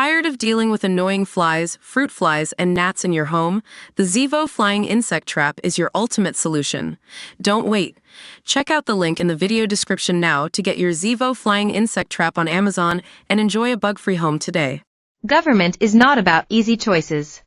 Tired of dealing with annoying flies, fruit flies, and gnats in your home? The Zevo Flying Insect Trap is your ultimate solution. Don't wait. Check out the link in the video description now to get your Zevo Flying Insect Trap on Amazon and enjoy a bug-free home today. Government is not about easy choices.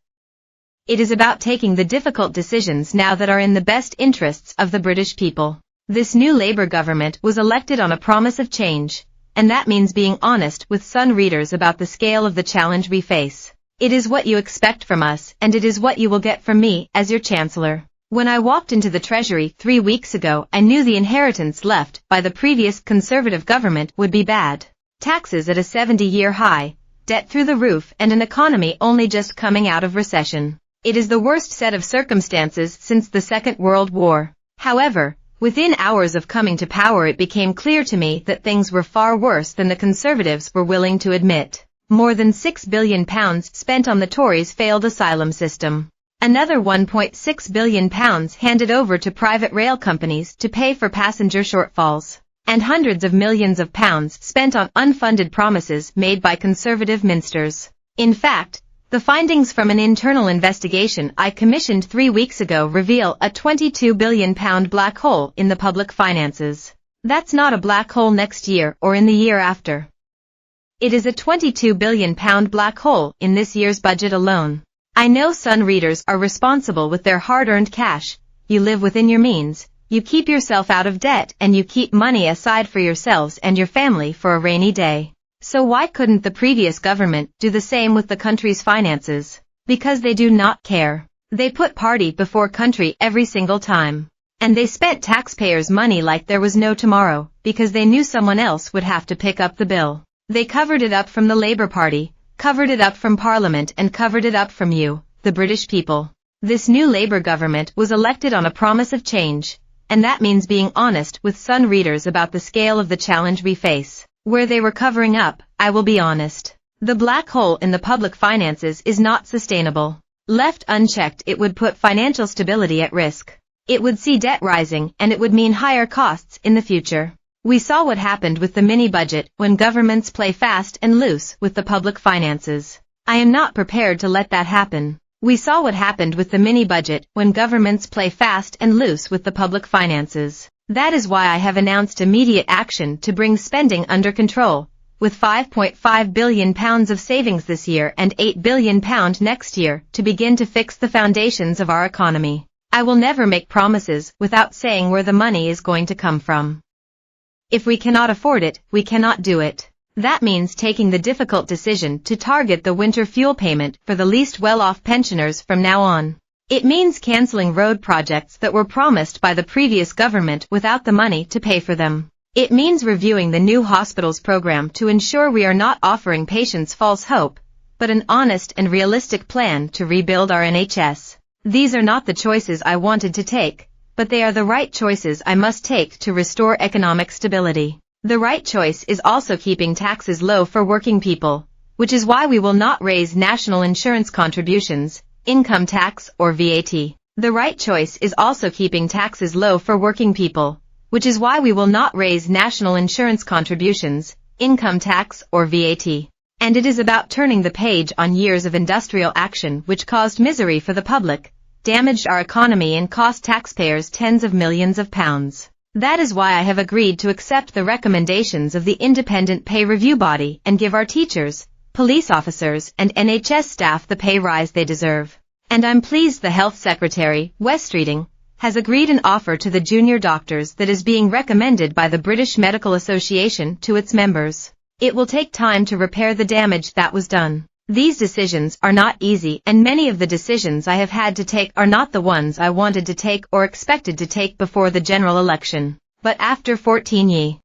It is about taking the difficult decisions now that are in the best interests of the British people. This new Labour government was elected on a promise of change, and that means being honest with Sun readers about the scale of the challenge we face. It is what you expect from us, and it is what you will get from me as your Chancellor. When I walked into the Treasury 3 weeks ago, I knew the inheritance left by the previous Conservative government would be bad. Taxes at a 70-year high, debt through the roof, and an economy only just coming out of recession. It is the worst set of circumstances since the Second World War. However, within hours of coming to power it became clear to me that things were far worse than the Conservatives were willing to admit. More than £6 billion spent on the Tories' failed asylum system. Another £1.6 billion handed over to private rail companies to pay for passenger shortfalls. And hundreds of millions of pounds spent on unfunded promises made by Conservative ministers. In fact, the findings from an internal investigation I commissioned 3 weeks ago reveal a £22 billion black hole in the public finances. That's not a black hole next year or in the year after. It is a £22 billion black hole in this year's budget alone. I know Sun readers are responsible with their hard-earned cash. You live within your means, you keep yourself out of debt, and you keep money aside for yourselves and your family for a rainy day. So why couldn't the previous government do the same with the country's finances? Because they do not care. They put party before country every single time. And they spent taxpayers' money like there was no tomorrow, because they knew someone else would have to pick up the bill. They covered it up from the Labour Party, covered it up from Parliament, and covered it up from you, the British people. This new Labour government was elected on a promise of change, and that means being honest with Sun readers about the scale of the challenge we face. Where they were covering up, I will be honest. The black hole in the public finances is not sustainable. Left unchecked, it would put financial stability at risk. It would see debt rising, and it would mean higher costs in the future. We saw what happened with the mini-budget when governments play fast and loose with the public finances. I am not prepared to let that happen. We saw what happened with the mini-budget when governments play fast and loose with the public finances. That is why I have announced immediate action to bring spending under control, with £5.5 billion of savings this year and £8 billion next year to begin to fix the foundations of our economy. I will never make promises without saying where the money is going to come from. If we cannot afford it, we cannot do it. That means taking the difficult decision to target the winter fuel payment for the least well-off pensioners from now on. It means cancelling road projects that were promised by the previous government without the money to pay for them. It means reviewing the new hospitals program to ensure we are not offering patients false hope, but an honest and realistic plan to rebuild our NHS. These are not the choices I wanted to take, but they are the right choices I must take to restore economic stability. The right choice is also keeping taxes low for working people, which is why we will not raise national insurance contributions, income tax, or VAT. The right choice is also keeping taxes low for working people, which is why we will not raise national insurance contributions, income tax, or VAT. And it is about turning the page on years of industrial action which caused misery for the public, damaged our economy, and cost taxpayers tens of millions of pounds. That is why I have agreed to accept the recommendations of the independent pay review body and give our teachers, police officers, and NHS staff the pay rise they deserve. And I'm pleased the Health Secretary, Wes Streeting, has agreed an offer to the junior doctors that is being recommended by the British Medical Association to its members. It will take time to repair the damage that was done. These decisions are not easy, and many of the decisions I have had to take are not the ones I wanted to take or expected to take before the general election. But after 14 years